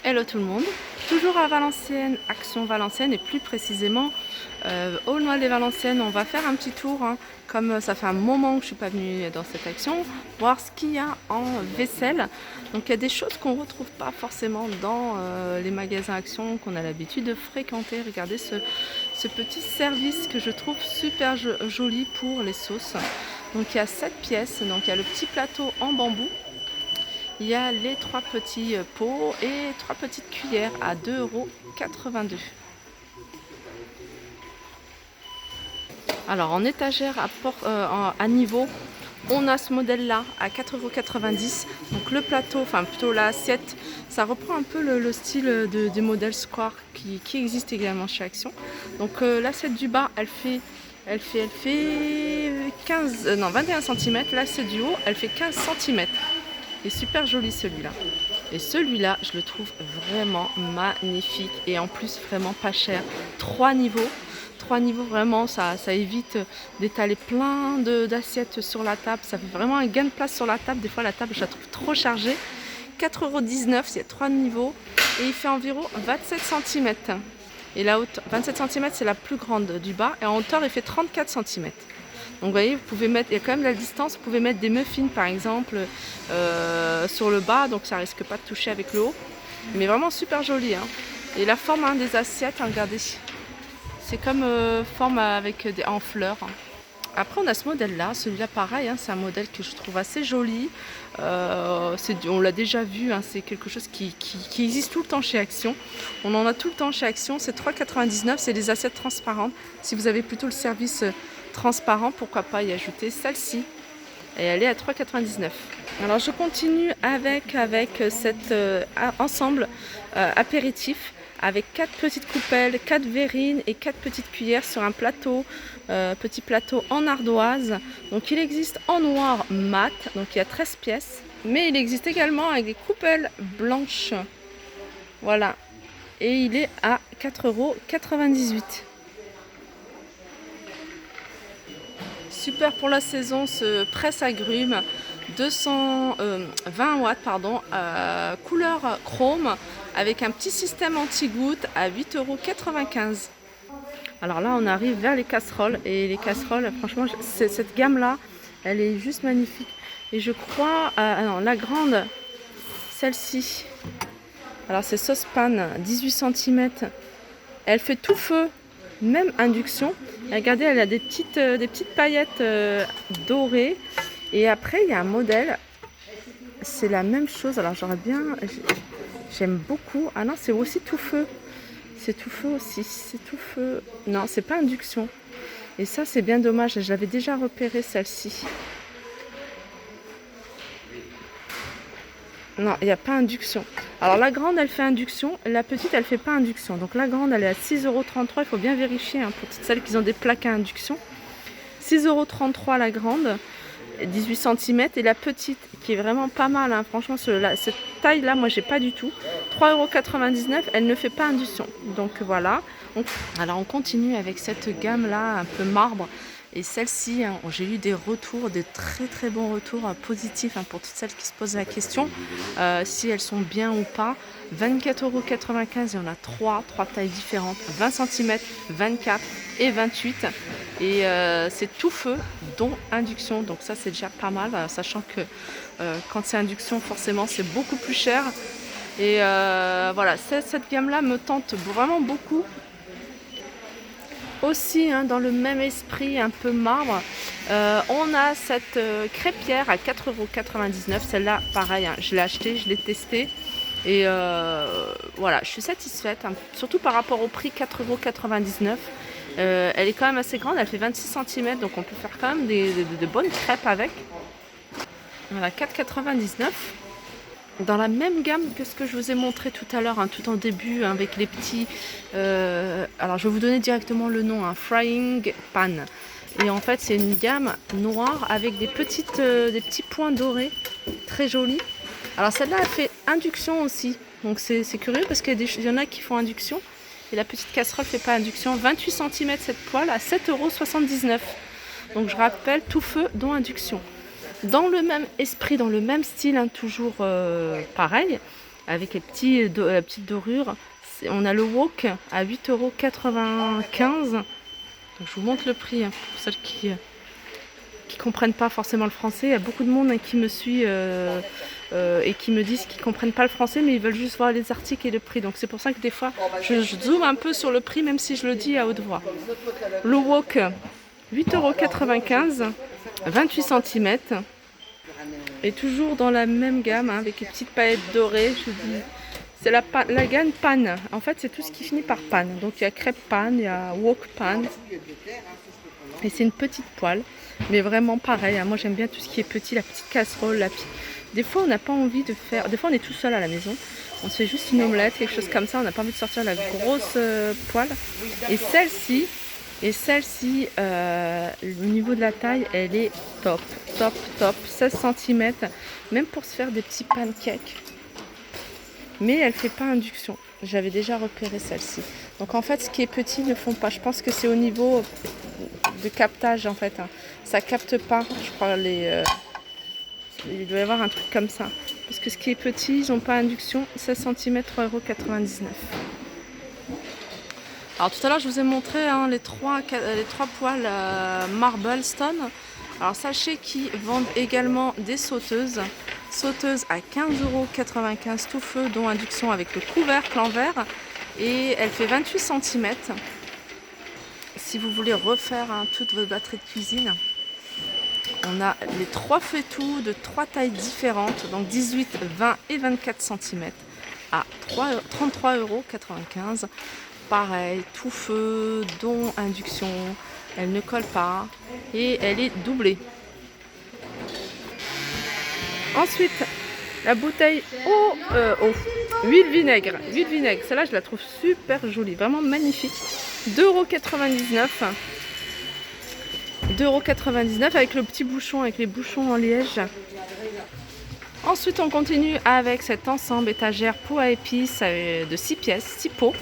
Hello tout le monde, toujours à Valenciennes, Action Valenciennes et plus précisément au Noël des Valenciennes. On va faire un petit tour, comme ça fait un moment que je ne suis pas venue dans cette action, voir ce qu'il y a en vaisselle. Donc il y a des choses qu'on ne retrouve pas forcément dans les magasins Action qu'on a l'habitude de fréquenter. Regardez ce petit service que je trouve super joli pour les sauces. Donc il y a 7 pièces, donc il y a le petit plateau en bambou. Il y a les 3 petits pots et 3 petites cuillères à 2,82 €. Alors en étagère à niveau, on a ce modèle là à 4,90 €. Donc le plateau, enfin plutôt l'assiette, ça reprend un peu le style des modèles Square qui existe également chez Action. Donc l'assiette du bas, elle fait 21 cm. L'assiette du haut, elle fait 15 cm. Il est super joli celui-là. Et celui-là, je le trouve vraiment magnifique. Et en plus, vraiment pas cher. 3 niveaux. 3 niveaux, vraiment, ça évite d'étaler plein d'assiettes sur la table. Ça fait vraiment un gain de place sur la table. Des fois, la table, je la trouve trop chargée. 4,19 €, il y a 3 niveaux. Et il fait environ 27 cm. Et la hauteur, 27 cm, c'est la plus grande du bas. Et en hauteur, il fait 34 cm. Donc vous voyez, vous pouvez mettre, il y a quand même la distance, vous pouvez mettre des muffins par exemple sur le bas, donc ça risque pas de toucher avec le haut. Mais vraiment super joli. Et la forme des assiettes, regardez, c'est comme forme avec en fleurs. Après on a ce modèle là, celui-là pareil, c'est un modèle que je trouve assez joli. On l'a déjà vu, c'est quelque chose qui existe tout le temps chez Action. On en a tout le temps chez Action, c'est 3,99 €, c'est des assiettes transparentes. Si vous avez plutôt le service transparent, pourquoi pas y ajouter celle-ci. Et elle est à 3,99 €. Alors je continue avec cet ensemble apéritif avec 4 petites coupelles, 4 verrines et 4 petites cuillères sur un plateau, petit plateau en ardoise. Donc il existe en noir mat, donc il y a 13 pièces, mais il existe également avec des coupelles blanches. Voilà, et il est à 4,98 €. Super pour la saison, ce presse-agrumes 20 watts, couleur chrome avec un petit système anti-goutte à 8,95 €. Alors là, on arrive vers les casseroles et les casseroles, franchement, cette gamme-là, elle est juste magnifique. Et je crois, la grande, celle-ci, alors c'est saucepan 18 cm, elle fait tout feu, même induction. Et regardez, elle a des petites paillettes dorées. Et après, il y a un modèle, c'est la même chose. Alors j'aime beaucoup. Ah non, c'est aussi tout feu. C'est tout feu aussi, c'est tout feu. Non, c'est pas induction. Et ça, c'est bien dommage. Je l'avais déjà repéré, celle-ci. Non, il n'y a pas induction. Alors la grande, elle fait induction. La petite, elle fait pas induction. Donc la grande, elle est à 6,33 €. Il faut bien vérifier pour toutes celles qui ont des plaques à induction. 6,33 € la grande, 18 cm. Et la petite, qui est vraiment pas mal. Franchement, cette taille-là, moi, j'ai pas du tout. 3,99 €. Elle ne fait pas induction. Donc voilà. Alors on continue avec cette gamme-là, un peu marbre. Et celle-ci, j'ai eu des retours, de très très bons retours positifs pour toutes celles qui se posent la question si elles sont bien ou pas. 24,95 €, il y en a 3 tailles différentes, 20 cm, 24 et 28. Et c'est tout feu, dont induction. Donc ça, c'est déjà pas mal, sachant que quand c'est induction, forcément, c'est beaucoup plus cher. Et voilà, cette gamme-là me tente vraiment beaucoup. Aussi, dans le même esprit, un peu marbre, on a cette crêpière à 4,99 €. Celle-là, pareil, je l'ai achetée, je l'ai testée. Et voilà, je suis satisfaite, surtout par rapport au prix, 4,99 €. Elle est quand même assez grande, elle fait 26 cm, donc on peut faire quand même de bonnes crêpes avec. Voilà, 4,99 €. Dans la même gamme que ce que je vous ai montré tout à l'heure, tout en début, avec les petits... alors je vais vous donner directement le nom, Frying Pan. Et en fait, c'est une gamme noire avec des petits points dorés, très jolis. Alors celle-là, elle fait induction aussi. Donc c'est curieux parce qu'il y en a qui font induction. Et la petite casserole ne fait pas induction. 28 cm cette poêle à 7,79 €. Donc je rappelle, tout feu, dont induction. Dans le même esprit, dans le même style, toujours pareil, avec la petite dorure. On a le wok à 8,95 €. Donc, je vous montre le prix, hein, pour celles qui comprennent pas forcément le français. Il y a beaucoup de monde, hein, qui me suit et qui me disent qu'ils comprennent pas le français, mais ils veulent juste voir les articles et le prix. Donc c'est pour ça que des fois je zoome un peu sur le prix, même si je le dis à haute voix. Le wok 8,95 €, 28 cm. Et toujours dans la même gamme, hein, avec les petites paillettes dorées. Je dis, c'est la gamme pan. En fait, c'est tout ce qui finit par pan. Donc il y a crêpe pan, il y a wok pan. Et c'est une petite poêle, mais vraiment pareil, hein. Moi j'aime bien tout ce qui est petit, la petite casserole. Des fois on n'a pas envie de faire, des fois on est tout seul à la maison, on se fait juste une omelette, quelque chose comme ça, on n'a pas envie de sortir la grosse poêle. Et celle-ci, au niveau de la taille, elle est top, top, top, 16 cm, même pour se faire des petits pancakes. Mais elle ne fait pas induction. J'avais déjà repéré celle-ci. Donc en fait, ce qui est petit ne font pas. Je pense que c'est au niveau de captage en fait, hein. Ça capte pas, je crois, il doit y avoir un truc comme ça. Parce que ce qui est petit, ils n'ont pas induction. 16 cm, 3,99 €. Alors tout à l'heure, je vous ai montré, hein, les trois poêles Marble Stone. Alors sachez qu'ils vendent également des sauteuses. Sauteuse à 15,95 € tout feu, dont induction avec le couvercle en verre. Et elle fait 28 cm. Si vous voulez refaire, hein, toutes vos batteries de cuisine, on a les 3 faitout de 3 tailles différentes, donc 18, 20 et 24 cm à 33,95 €. Pareil, tout feu, dont induction, elle ne colle pas et elle est doublée. Ensuite, la bouteille huile vinaigre. Celle-là, je la trouve super jolie, vraiment magnifique. 2,99 €. 2,99 € avec le petit bouchon, avec les bouchons en liège. Ensuite, on continue avec cet ensemble étagère pot à épices de 6 pièces, 6 pots,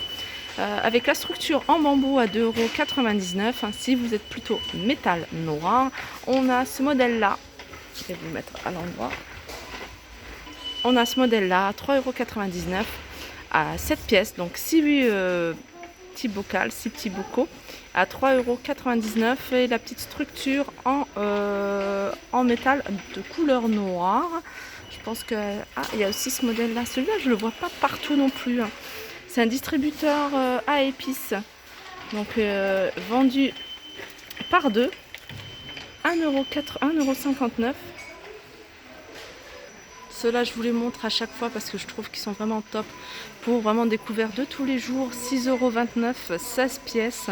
avec la structure en bambou à 2,99 €. Si vous êtes plutôt métal noir, on a ce modèle-là. Je vais vous le mettre à l'endroit. On a ce modèle-là à 3,99 € à 7 pièces, donc 6 petits bocaux, 6 petits bocaux à 3,99 € et la petite structure en métal de couleur noire. Je pense que... Ah, il y a aussi ce modèle-là. Celui-là, je ne le vois pas partout non plus, hein. C'est un distributeur à épices. Donc, vendu par deux. 1,59 €. Ceux-là, je vous les montre à chaque fois parce que je trouve qu'ils sont vraiment top. Pour vraiment découvrir de tous les jours. 6,29 €, 16 pièces.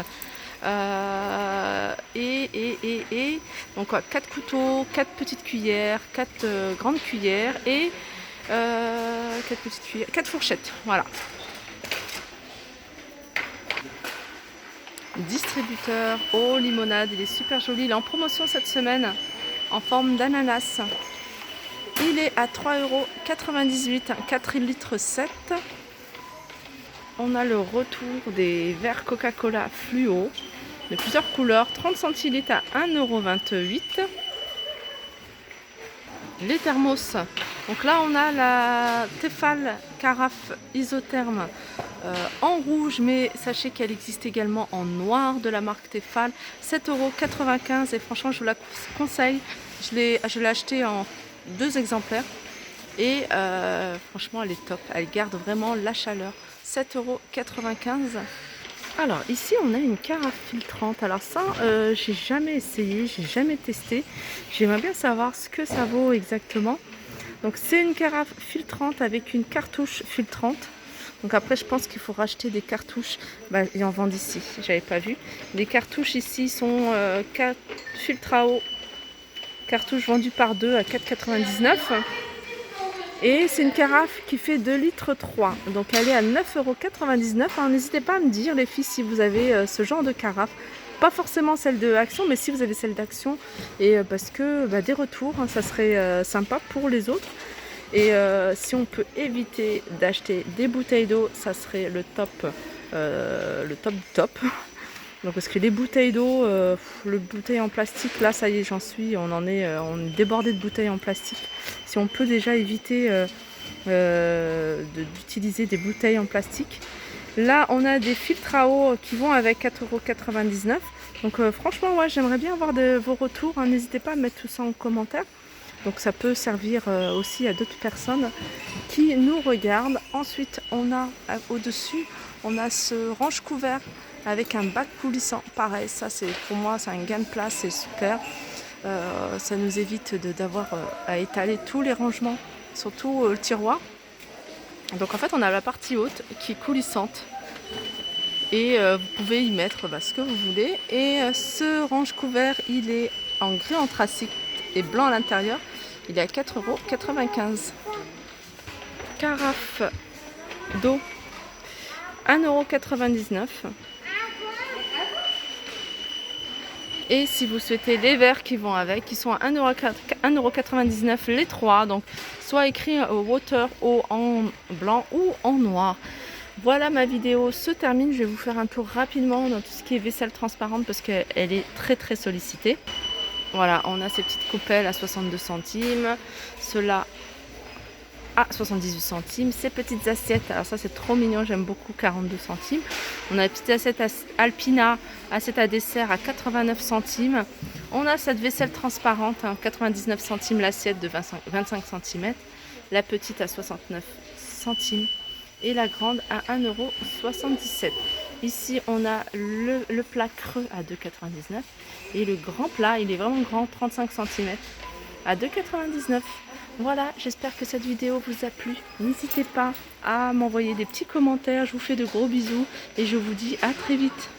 Donc 4 couteaux, 4 petites cuillères, 4 grandes cuillères et 4 petites cuillères, 4 fourchettes. Voilà. Distributeur aux limonades, il est super joli. Il est en promotion cette semaine en forme d'ananas. Il est à 3,98 €, 4 litres 7. On a le retour des verres Coca-Cola fluo de plusieurs couleurs, 30 centilitres à 1,28 €. Les thermos. Donc là, on a la Tefal carafe isotherme en rouge, mais sachez qu'elle existe également en noir de la marque Tefal. 7,95 € et franchement, je vous la conseille. Je l'ai acheté en 2 exemplaires et franchement, elle est top. Elle garde vraiment la chaleur. 7,95 €. Alors ici on a une carafe filtrante. Alors ça j'ai jamais essayé, j'ai jamais testé. J'aimerais bien savoir ce que ça vaut exactement. Donc c'est une carafe filtrante avec une cartouche filtrante. Donc après je pense qu'il faut racheter des cartouches. Bah, ils en vendent ici, j'avais pas vu. Les cartouches ici sont 4 filtres à eau. Cartouches vendues par 2 à 4,99 €. Et c'est une carafe qui fait 2 litres 3. Donc elle est à 9,99 €. Alors n'hésitez pas à me dire les filles si vous avez ce genre de carafe. Pas forcément celle de Action, mais si vous avez celle d'Action. Et parce que des retours, hein, ça serait sympa pour les autres. Et si on peut éviter d'acheter des bouteilles d'eau, ça serait le top du top. Donc parce que les bouteilles d'eau, le bouteille en plastique, là ça y est, on est débordé de bouteilles en plastique. Si on peut déjà éviter d'utiliser des bouteilles en plastique. Là, on a des filtres à eau qui vont avec 4,99 €. Donc franchement, ouais, j'aimerais bien avoir vos retours. Hein. N'hésitez pas à mettre tout ça en commentaire. Donc ça peut servir aussi à d'autres personnes qui nous regardent. Ensuite, on a au-dessus, on a ce range-couvert avec un bac coulissant. Pareil, ça c'est pour moi, c'est un gain de place, c'est super. Ça nous évite d'avoir à étaler tous les rangements, surtout le tiroir. Donc en fait, on a la partie haute qui est coulissante. Et vous pouvez y mettre ce que vous voulez. Et ce range couvert, il est en gris anthracite et blanc à l'intérieur. Il est à 4,95 €. Carafe d'eau, 1,99 €. Et si vous souhaitez les verres qui vont avec, qui sont à 1,99 € les trois. Donc soit écrit water, eau en blanc ou en noir. Voilà, ma vidéo se termine. Je vais vous faire un tour rapidement dans tout ce qui est vaisselle transparente parce qu'elle est très sollicitée. Voilà, on a ces petites coupelles à 62 centimes, ceux-là à 78 centimes, ces petites assiettes, alors ça c'est trop mignon, j'aime beaucoup, 42 centimes. On a la petite assiette Alpina, assiette à dessert à 89 centimes. On a cette vaisselle transparente, 99 centimes l'assiette de 25 cm, la petite à 69 centimes. Et la grande à 1,77 €. Ici, on a le plat creux à 2,99 € et le grand plat, il est vraiment grand, 35 cm à 2,99 €. Voilà, j'espère que cette vidéo vous a plu. N'hésitez pas à m'envoyer des petits commentaires. Je vous fais de gros bisous et je vous dis à très vite.